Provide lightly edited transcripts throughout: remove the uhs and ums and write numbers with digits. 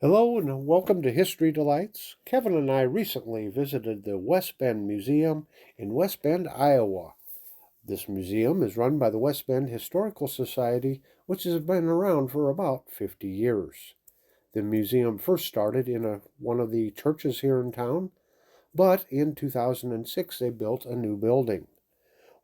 Hello and welcome to History Delights. Kevin and I recently visited the West Bend Museum in West Bend, Iowa. This museum is run by the West Bend Historical Society, which has been around for about 50 years. The museum first started in one of the churches here in town, but in 2006 they built a new building.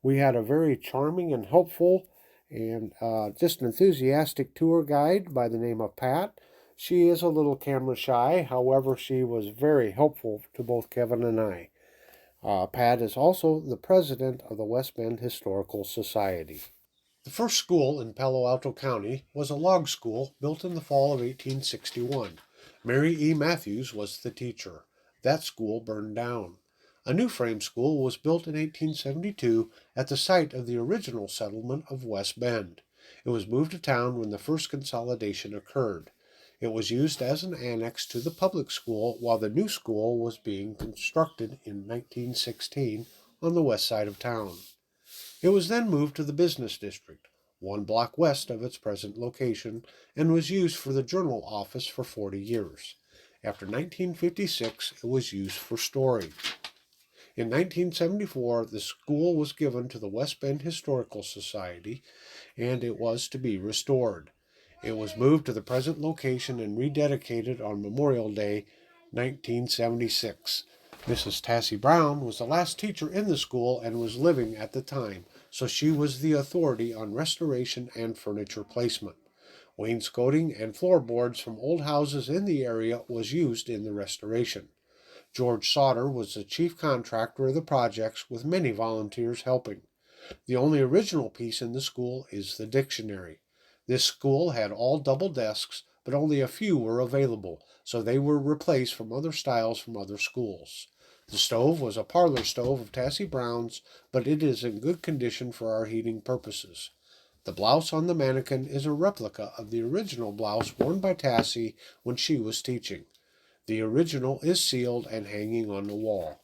We had a very charming and helpful and just an enthusiastic tour guide by the name of Pat. She is a little camera shy, however, she was very helpful to both Kevin and I. Pat is also the president of the West Bend Historical Society. The first school in Palo Alto County was a log school built in the fall of 1861. Mary E. Matthews was the teacher. That school burned down. A new frame school was built in 1872 at the site of the original settlement of West Bend. It was moved to town when the first consolidation occurred. It was used as an annex to the public school while the new school was being constructed in 1916 on the west side of town. It was then moved to the business district, 1 block west of its present location, and was used for the journal office for 40 years. After 1956, it was used for storing. In 1974, the school was given to the West Bend Historical Society, and it was to be restored. It was moved to the present location and rededicated on Memorial Day, 1976. Mrs. Tassie Brown was the last teacher in the school and was living at the time, so she was the authority on restoration and furniture placement. Wainscoting and floorboards from old houses in the area was used in the restoration. George Sauter was the chief contractor of the projects, with many volunteers helping. The only original piece in the school is the dictionary. This school had all double desks, but only a few were available, so they were replaced from other styles from other schools. The stove was a parlor stove of Tassie Brown's, but it is in good condition for our heating purposes. The blouse on the mannequin is a replica of the original blouse worn by Tassie when she was teaching. The original is sealed and hanging on the wall.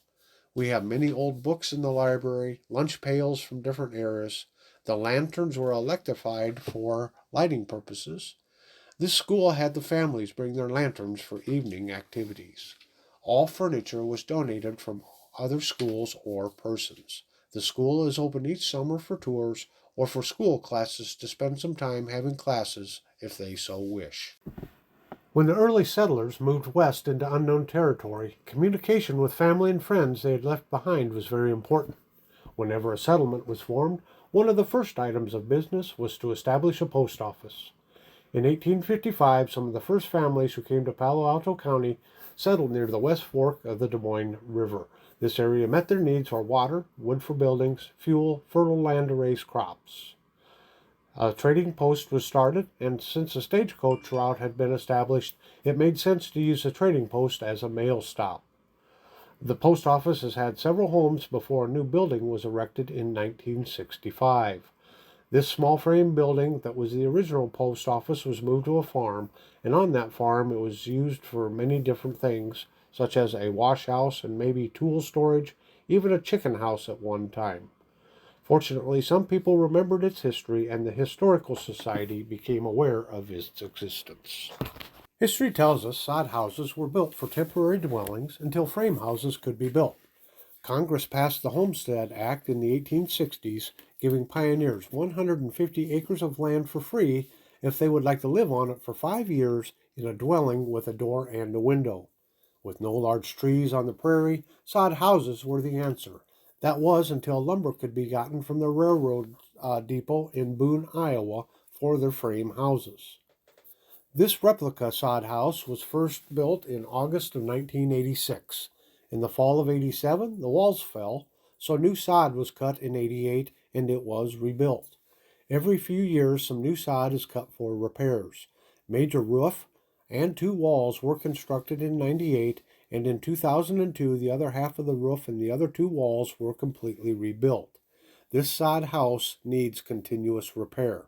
We have many old books in the library, lunch pails from different eras. The lanterns were electrified for lighting purposes. This school had the families bring their lanterns for evening activities. All furniture was donated from other schools or persons. The school is open each summer for tours or for school classes to spend some time having classes if they so wish. When the early settlers moved west into unknown territory, communication with family and friends they had left behind was very important. Whenever a settlement was formed, one of the first items of business was to establish a post office. In 1855, some of the first families who came to Palo Alto County settled near the West Fork of the Des Moines River. This area met their needs for water, wood for buildings, fuel, fertile land to raise crops. A trading post was started, and since a stagecoach route had been established, it made sense to use the trading post as a mail stop. The post office has had several homes before a new building was erected in 1965. This small frame building that was the original post office was moved to a farm, and on that farm it was used for many different things, such as a wash house and maybe tool storage, even a chicken house at one time. Fortunately, some people remembered its history, and the Historical Society became aware of its existence. History tells us sod houses were built for temporary dwellings until frame houses could be built. Congress passed the Homestead Act in the 1860s, giving pioneers 150 acres of land for free if they would like to live on it for 5 years in a dwelling with a door and a window. With no large trees on the prairie, sod houses were the answer. That was until lumber could be gotten from the railroad depot in Boone, Iowa, for their frame houses. This replica sod house was first built in August of 1986. In the fall of 87, the walls fell, so new sod was cut in 88 and it was rebuilt. Every few years, some new sod is cut for repairs. Major roof and 2 walls were constructed in 98, and in 2002, the other half of the roof and the other 2 walls were completely rebuilt. This sod house needs continuous repair.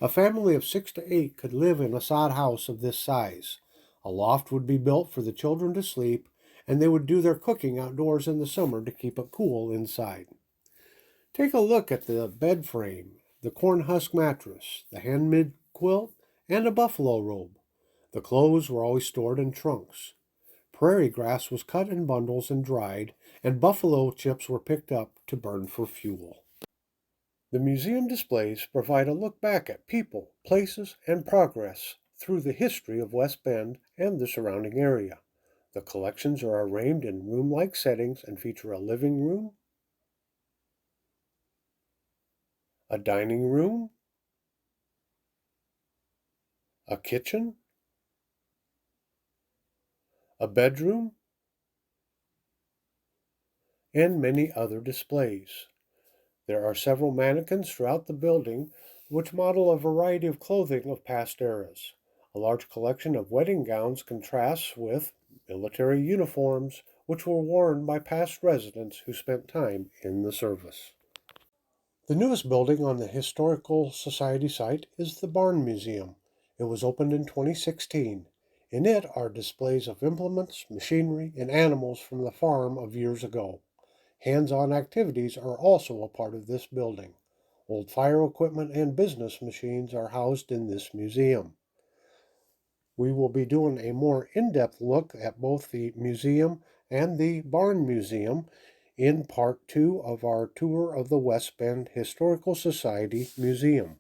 A family of 6 to 8 could live in a sod house of this size. A loft would be built for the children to sleep, and they would do their cooking outdoors in the summer to keep it cool inside. Take a look at the bed frame, the corn husk mattress, the handmade quilt, and a buffalo robe. The clothes were always stored in trunks. Prairie grass was cut in bundles and dried, and buffalo chips were picked up to burn for fuel. The museum displays provide a look back at people, places, and progress through the history of West Bend and the surrounding area. The collections are arranged in room-like settings and feature a living room, a dining room, a kitchen, a bedroom, and many other displays. There are several mannequins throughout the building which model a variety of clothing of past eras. A large collection of wedding gowns contrasts with military uniforms which were worn by past residents who spent time in the service. The newest building on the Historical Society site is the Barn Museum. It was opened in 2016. In it are displays of implements, machinery, and animals from the farm of years ago. Hands-on activities are also a part of this building. Old fire equipment and business machines are housed in this museum. We will be doing a more in-depth look at both the museum and the Barn Museum in part 2 of our tour of the West Bend Historical Society Museum.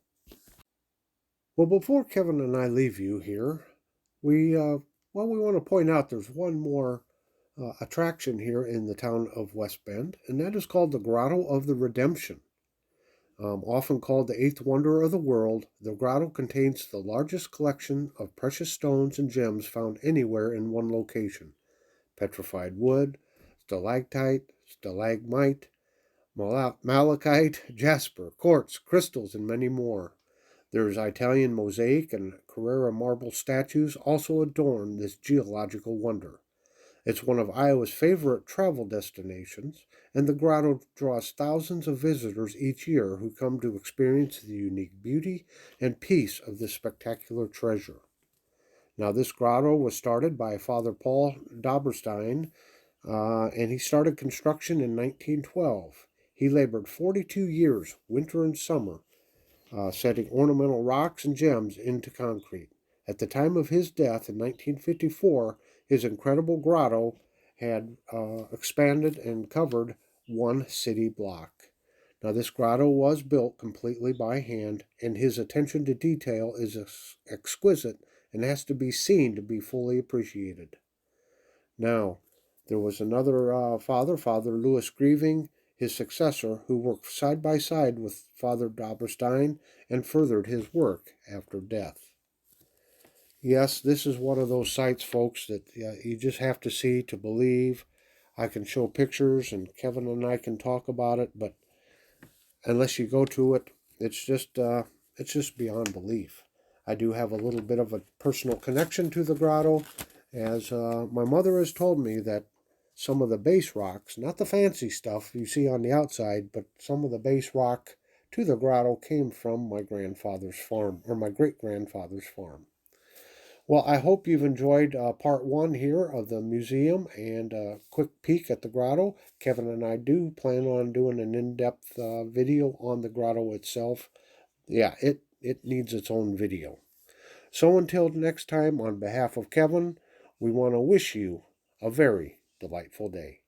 Well, before Kevin and I leave you here, we want to point out there's one more attraction here in the town of West Bend, and that is called the Grotto of the Redemption. Often called the eighth wonder of the world, the grotto contains the largest collection of precious stones and gems found anywhere in one location. Petrified wood, stalactite, stalagmite, malachite, jasper, quartz, crystals, and many more. There's Italian mosaic and Carrara marble statues also adorn this geological wonder. It's one of Iowa's favorite travel destinations, and the grotto draws thousands of visitors each year who come to experience the unique beauty and peace of this spectacular treasure. Now, this grotto was started by Father Paul Doberstein, and he started construction in 1912. He labored 42 years, winter and summer, setting ornamental rocks and gems into concrete. At the time of his death in 1954, his incredible grotto had expanded and covered one city block. Now, this grotto was built completely by hand, and his attention to detail is exquisite and has to be seen to be fully appreciated. Now, there was another Father Louis Grieving, his successor, who worked side by side with Father Doberstein and furthered his work after death. Yes, this is one of those sites, folks, that you just have to see to believe. I can show pictures, and Kevin and I can talk about it, but unless you go to it, it's just beyond belief. I do have a little bit of a personal connection to the grotto, as my mother has told me that some of the base rocks, not the fancy stuff you see on the outside, but some of the base rock to the grotto came from my grandfather's farm, or my great-grandfather's farm. Well, I hope you've enjoyed part 1 here of the museum and a quick peek at the grotto. Kevin and I do plan on doing an in-depth video on the grotto itself. Yeah, it needs its own video. So until next time, on behalf of Kevin, we want to wish you a very delightful day.